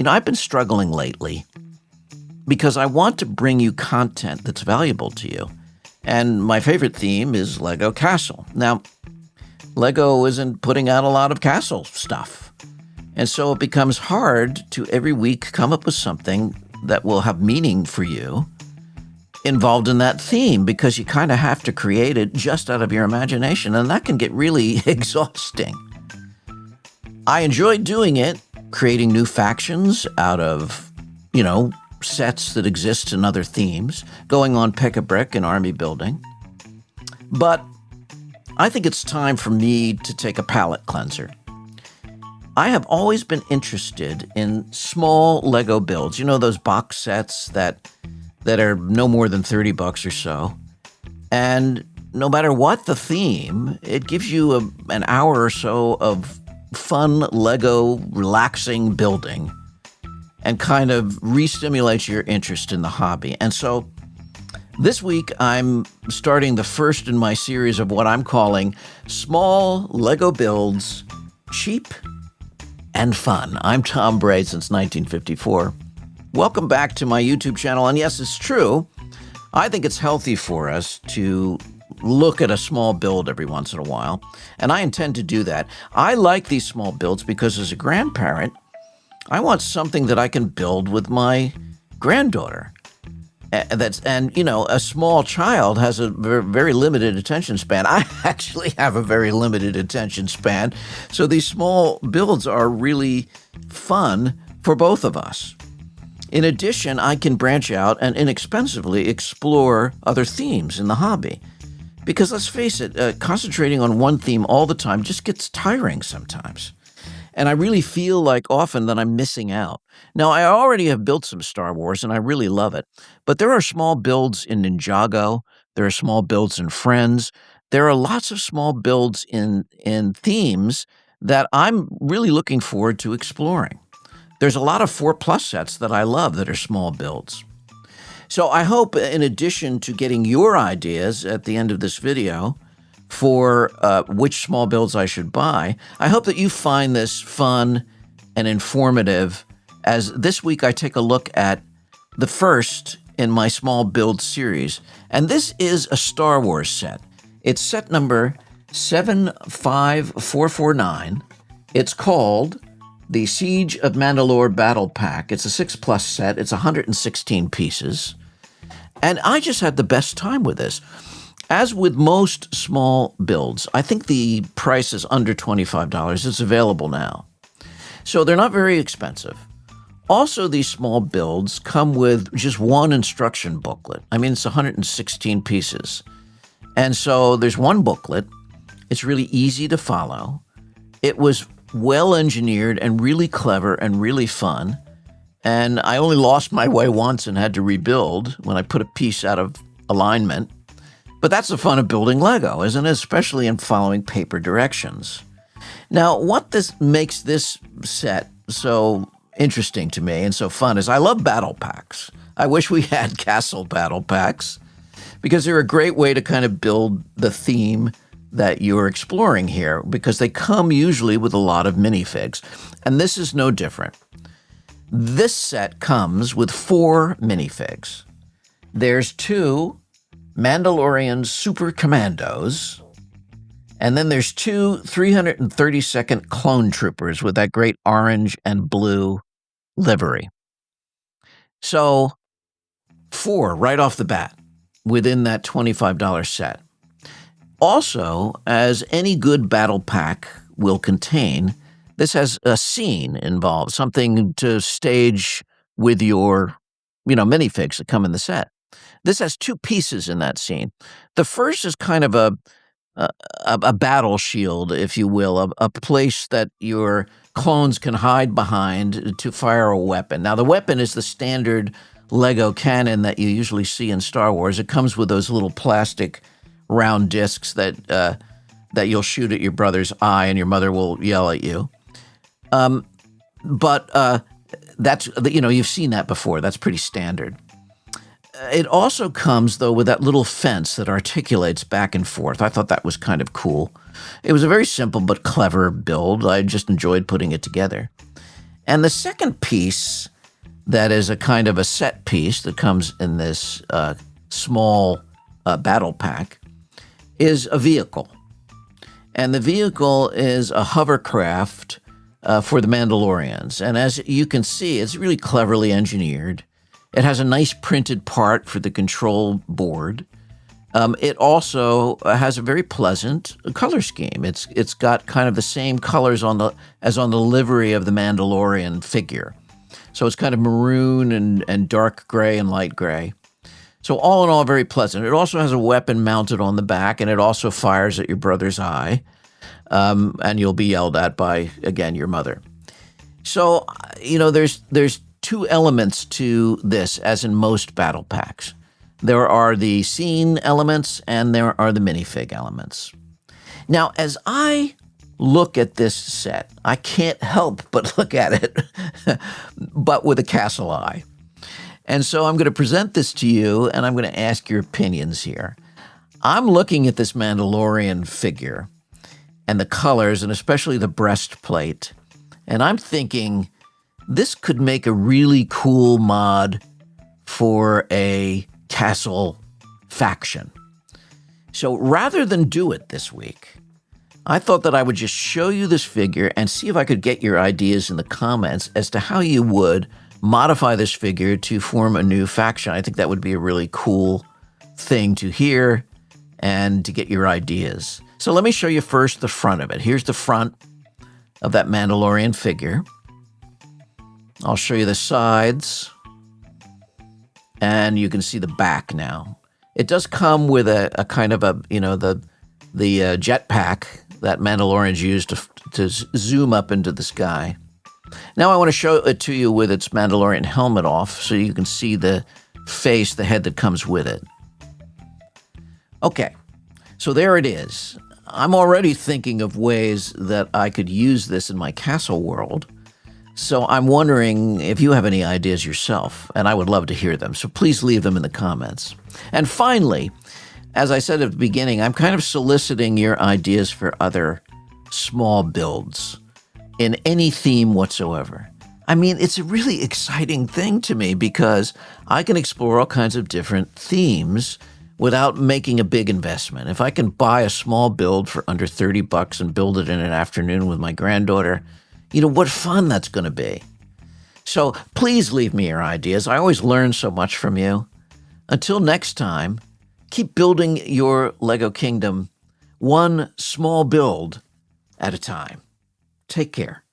I've been struggling lately because I want to bring you content that's valuable to you. And my favorite theme is Lego Castle. Now, Lego isn't putting out a lot of castle stuff. And so it becomes hard to every week come up with something that will have meaning for you involved in that theme, because you kind of have to create it just out of your imagination. And that can get really exhausting. I enjoy doing it, creating new factions out of, sets that exist in other themes, going on pick-a-brick and army building. But I think it's time for me to take a palate cleanser. I have always been interested in small Lego builds. Those box sets that are no more than $30 or so. And no matter what the theme, it gives you an hour or so of fun Lego relaxing building and kind of re-stimulates your interest in the hobby. And so this week, I'm starting the first in my series of what I'm calling Small Lego Builds, Cheap and Fun. I'm Tom Bray since 1954. Welcome back to my YouTube channel. And yes, it's true. I think it's healthy for us to look at a small build every once in a while. And I intend to do that. I like these small builds because as a grandparent, I want something that I can build with my granddaughter. A small child has a very limited attention span. I actually have a very limited attention span. So these small builds are really fun for both of us. In addition, I can branch out and inexpensively explore other themes in the hobby. Because let's face it, concentrating on one theme all the time just gets tiring sometimes. And I really feel like often that I'm missing out. Now, I already have built some Star Wars, and I really love it. But there are small builds in Ninjago. There are small builds in Friends. There are lots of small builds in themes that I'm really looking forward to exploring. There's a lot of 4+ sets that I love that are small builds. So I hope, in addition to getting your ideas at the end of this video for which small builds I should buy, I hope that you find this fun and informative, as this week I take a look at the first in my small build series. And this is a Star Wars set. It's set number 75449. It's called the Siege of Mandalore Battle Pack. It's a 6+ set. It's 116 pieces. And I just had the best time with this. As with most small builds, I think the price is under $25. It's available now. So they're not very expensive. Also, these small builds come with just one instruction booklet. I mean, it's 116 pieces. And so there's one booklet. It's really easy to follow. It was well engineered and really clever and really fun. And I only lost my way once and had to rebuild when I put a piece out of alignment. But that's the fun of building Lego, isn't it? Especially in following paper directions. Now, what makes this set so interesting to me and so fun is I love battle packs. I wish we had castle battle packs because they're a great way to kind of build the theme that you're exploring here, because they come usually with a lot of minifigs. And this is no different. This set comes with 4 minifigs. There's 2 Mandalorian Super Commandos, and then there's 2 332nd Clone Troopers with that great orange and blue livery. So 4 right off the bat within that $25 set. Also, as any good battle pack will contain, this has a scene involved, something to stage with your, minifigs that come in the set. This has 2 pieces in that scene. The first is kind of a battle shield, if you will, a place that your clones can hide behind to fire a weapon. Now, the weapon is the standard Lego cannon that you usually see in Star Wars. It comes with those little plastic round discs that you'll shoot at your brother's eye, and your mother will yell at you. But that's, you've seen that before. That's pretty standard. It also comes, though, with that little fence that articulates back and forth. I thought that was kind of cool. It was a very simple but clever build. I just enjoyed putting it together. And the second piece that is a kind of a set piece that comes in this small battle pack is a vehicle. And the vehicle is a hovercraft for the Mandalorians. And as you can see, it's really cleverly engineered. It has a nice printed part for the control board. It also has a very pleasant color scheme. It's got kind of the same colors as on the livery of the Mandalorian figure. So it's kind of maroon and dark gray and light gray. So all in all, very pleasant. It also has a weapon mounted on the back, and it also fires at your brother's eye. And you'll be yelled at by, again, your mother. So, there's two elements to this, as in most battle packs. There are the scene elements and there are the minifig elements. Now, as I look at this set, I can't help but look at it, but with a castle eye. And so I'm going to present this to you, and I'm going to ask your opinions here. I'm looking at this Mandalorian figure and the colors, and especially the breastplate, and I'm thinking this could make a really cool mod for a castle faction. So rather than do it this week, I thought that I would just show you this figure and see if I could get your ideas in the comments as to how you would modify this figure to form a new faction. I think that would be a really cool thing to hear and to get your ideas. So let me show you first the front of it. Here's the front of that Mandalorian figure. I'll show you the sides, and you can see the back now. It does come with a kind of the jetpack that Mandalorians use to zoom up into the sky. Now I want to show it to you with its Mandalorian helmet off so you can see the face, the head that comes with it. Okay, so there it is. I'm already thinking of ways that I could use this in my castle world. So I'm wondering if you have any ideas yourself, and I would love to hear them. So please leave them in the comments. And finally, as I said at the beginning, I'm kind of soliciting your ideas for other small builds in any theme whatsoever. I mean, it's a really exciting thing to me because I can explore all kinds of different themes without making a big investment. If I can buy a small build for under $30 and build it in an afternoon with my granddaughter, what fun that's going to be. So please leave me your ideas. I always learn so much from you. Until next time, keep building your Lego kingdom one small build at a time. Take care.